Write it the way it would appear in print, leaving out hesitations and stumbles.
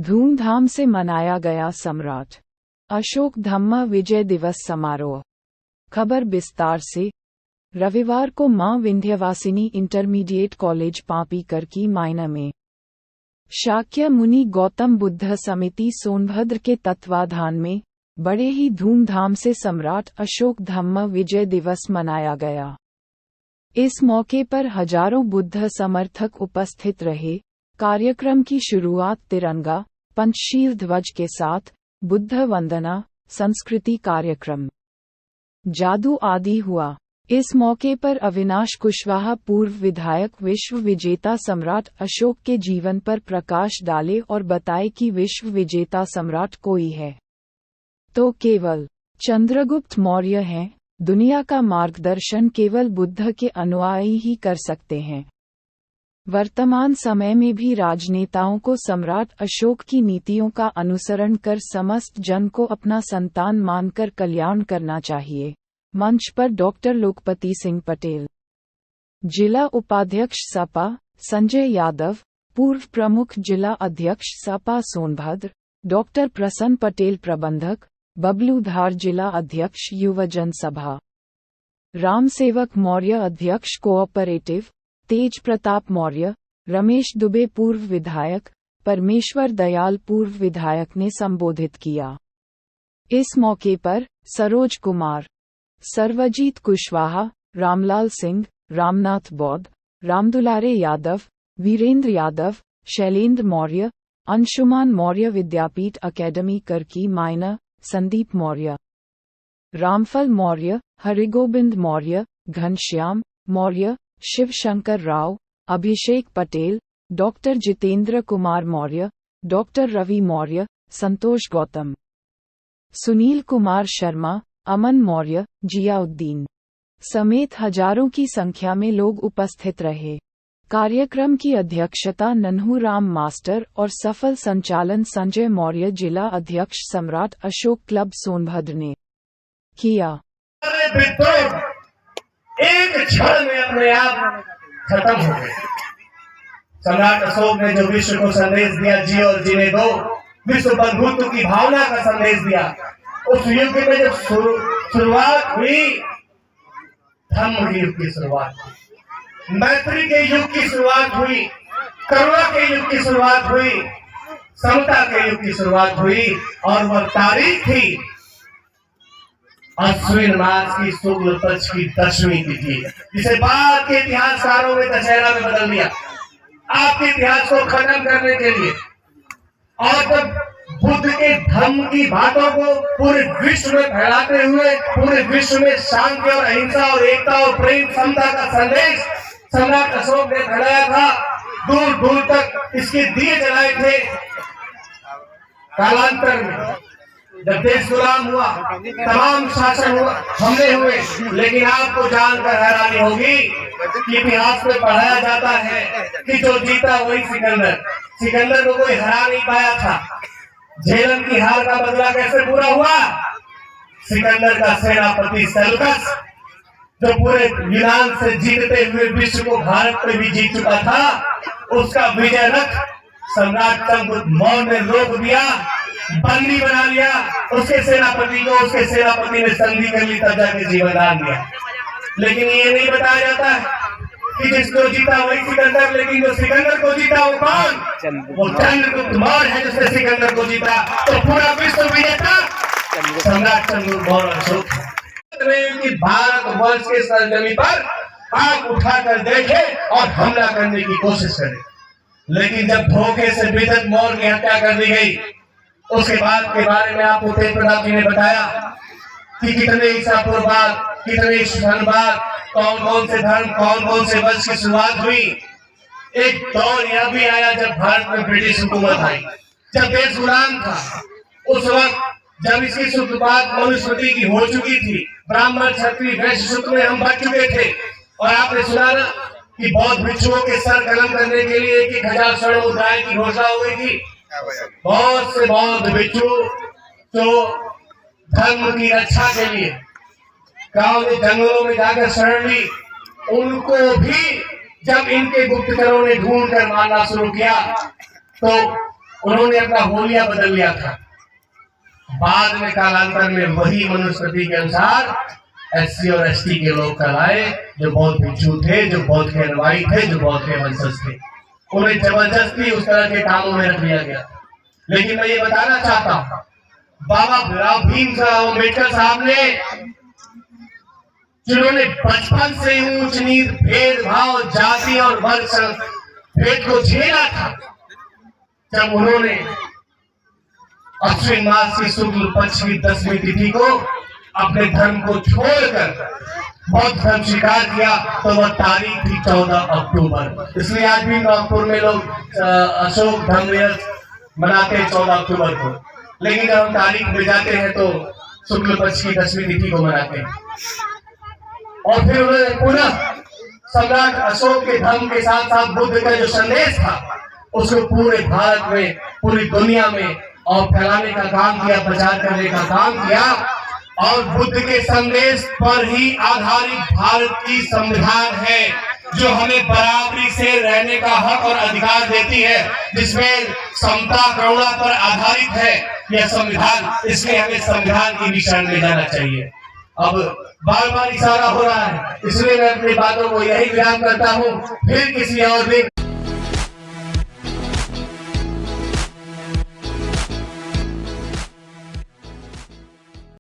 धूमधाम से मनाया गया सम्राट अशोक धम्म विजय दिवस समारोह। खबर विस्तार से। रविवार को मां विंध्यवासिनी इंटरमीडिएट कॉलेज पापीकर की मायना में शाक्य मुनि गौतम बुद्ध समिति सोनभद्र के तत्वाधान में बड़े ही धूमधाम से सम्राट अशोक धम्म विजय दिवस मनाया गया। इस मौके पर हजारों बुद्ध समर्थक उपस्थित रहे। कार्यक्रम की शुरुआत तिरंगा पंचशील ध्वज के साथ बुद्ध वंदना, संस्कृति कार्यक्रम, जादू आदि हुआ। इस मौके पर अविनाश कुशवाहा पूर्व विधायक विश्व विजेता सम्राट अशोक के जीवन पर प्रकाश डाले और बताए कि विश्व विजेता सम्राट कोई है तो केवल चंद्रगुप्त मौर्य हैं। दुनिया का मार्गदर्शन केवल बुद्ध के अनुयायी ही कर सकते हैं। वर्तमान समय में भी राजनेताओं को सम्राट अशोक की नीतियों का अनुसरण कर समस्त जन को अपना संतान मानकर कल्याण करना चाहिए। मंच पर डॉक्टर लोकपति सिंह पटेल, जिला उपाध्यक्ष सपा संजय यादव, पूर्व प्रमुख जिला अध्यक्ष सपा सोनभद्र डॉक्टर प्रसन्न पटेल, प्रबंधक बबलू धार, जिला अध्यक्ष युवा जनसभा रामसेवक मौर्य, अध्यक्ष कोऑपरेटिव तेज प्रताप मौर्य, रमेश दुबे पूर्व विधायक, परमेश्वर दयाल पूर्व विधायक ने संबोधित किया। इस मौके पर सरोज कुमार, सर्वजीत कुशवाहा, रामलाल सिंह, रामनाथ बौद्ध, रामदुलारे यादव, वीरेंद्र यादव, शैलेंद्र मौर्य, अंशुमान मौर्य, विद्यापीठ अकेडमी करकी मायना, संदीप मौर्य, रामफल मौर्य, हरिगोबिंद मौर्य, घनश्याम मौर्य, शिवशंकर राव, अभिषेक पटेल, डॉक्टर जितेंद्र कुमार मौर्य, डॉक्टर रवि मौर्य, संतोष गौतम, सुनील कुमार शर्मा, अमन मौर्य, जियाउद्दीन समेत हजारों की संख्या में लोग उपस्थित रहे। कार्यक्रम की अध्यक्षता नन्हू राम मास्टर और सफल संचालन संजय मौर्य, जिला अध्यक्ष सम्राट अशोक क्लब सोनभद्र ने किया। एक क्षण में अपने आप खत्म हो गए। सम्राट अशोक ने जो विश्व को संदेश दिया, जियो और जीने दो, विश्व बंधुत्व की भावना का संदेश दिया, उस युग में जब शुरुआत हुई, धम्म युग की शुरुआत हुई, मैत्री के युग की शुरुआत हुई, करुणा के युग की शुरुआत हुई, समता के युग की शुरुआत हुई, और वह तारीख थी अश्विन मास की शुक्ल पक्ष की 10वीं तिथि, जिसे बाद के इतिहासकारों ने दशहरा में बदल दिया, आपके इतिहास को खत्म करने के लिए। और जब बुद्ध के धम्म की बातों को पूरे विश्व में फैलाते हुए पूरे विश्व में शांति और अहिंसा और एकता और प्रेम समता का संदेश सम्राट अशोक ने फैलाया था, दूर दूर तक इसके दिए जलाए थे। कालांतर में जब देश गुलाम हुआ, तमाम शासन हुआ, हमले हुए, लेकिन आपको जानकर हैरानी होगी कि इतिहास में पढ़ाया जाता है कि जो जीता वही सिकंदर। सिकंदर को कोई हरा नहीं पाया था। झेलम की हार का बदला कैसे पूरा हुआ? सिकंदर का सेनापति सेल्यूकस, जो पूरे यूनान से जीतते हुए विश्व को भारत में भी जीत चुका था, उसका विजय रथ सम्राट चंद्रगुप्त मौर्य ने रोक दिया, बंदी बना लिया। उसके सेनापति ने संधि कर ली, तब जाके जीवन दान दिया। लेकिन ये नहीं बताया जाता है कि जिसको जीता वही सिकंदर, लेकिन जो सिकंदर को जीता वो कौन? वो चंद्रगुप्त मौर्य है, जिसने सिकंदर को जीता। तो पूरा विश्व विजेता सम्राट चंद्रगुप्त मौर्य अशोक। भारत वर्ष के सरजमी पर आग उठाकर देखे और हमला करने की कोशिश करे, लेकिन जब धोखे से विदत मौर्य की हत्या कर दी गई, उसके बाद के बारे में आपको तेज प्रताप जी ने बताया कि कितने ईसा पूर्व बाद, कितने सन बाद, कौन कौन से धर्म, कौन कौन से वंश की शुरुआत हुई। एक दौर यह भी आया जब भारत में ब्रिटिश हुकूमत आई, जब देश गुलाम था। उस वक्त जब इसकी शुरुआत मनुस्मृति की हो चुकी थी, ब्राह्मण क्षत्रिय वैश्य शूद्र में हम बच चुके थे। और आपने सुना ना कि बौद्ध भिक्षुओं के सर कलम करने के लिए 1000 स्वर्ण मुद्राएं की घोषणा हो गई थी। बहुत से बौद्ध भिक्षु जो धर्म की रक्षा के लिए गांव में जंगलों में जाकर शरण ली, उनको भी जब इनके गुप्तचरों ने ढूंढ कर मारना शुरू किया, तो उन्होंने अपना होलिया बदल लिया था। बाद में कालांतर में वही मनुस्मृति के अनुसार SC और ST के लोग कहलाए, जो बौद्ध भिक्षु थे, जो बौद्ध के अनुयायी थे, जो बौद्ध के वंशज थे। उन्हें जबरदस्ती उस तरह के कामों में रख लिया गया। लेकिन मैं ये बताना चाहता हूं, बाबा भीमराव अम्बेडकर साहब ने, जिन्होंने बचपन से ऊंच नीच, भेदभाव, जाति और वर्ग भेद को झेला था, जब उन्होंने अश्विन मास की शुक्ल पक्ष की 10वीं तिथि को अपने धर्म को छोड़कर बौद्ध धर्म स्वीकार किया, तो वह तारीख थी 14 अक्टूबर। इसलिए आज भी नागपुर में लोग अशोक धर्म दिवस मनाते हैं 14 अक्टूबर को। लेकिन जब हम तारीख में जाते हैं तो शुक्ल पक्ष की 10वीं तिथि को मनाते हैं। और फिर उन्होंने पुनः सम्राट अशोक के धर्म के साथ साथ बुद्ध का जो संदेश था, उसको पूरे भारत में, पूरी दुनिया में और फैलाने का काम किया, प्रचार करने का काम किया। और बुद्ध के संदेश पर ही आधारित भारत की संविधान है, जो हमें बराबरी से रहने का हक और अधिकार देती है, जिसमें समता करुणा पर आधारित है यह संविधान। इसलिए हमें संविधान की शरण में जाना चाहिए। अब बार बार इशारा हो रहा है, इसलिए मैं अपनी बातों को यही विराम करता हूँ। फिर किसी और दिन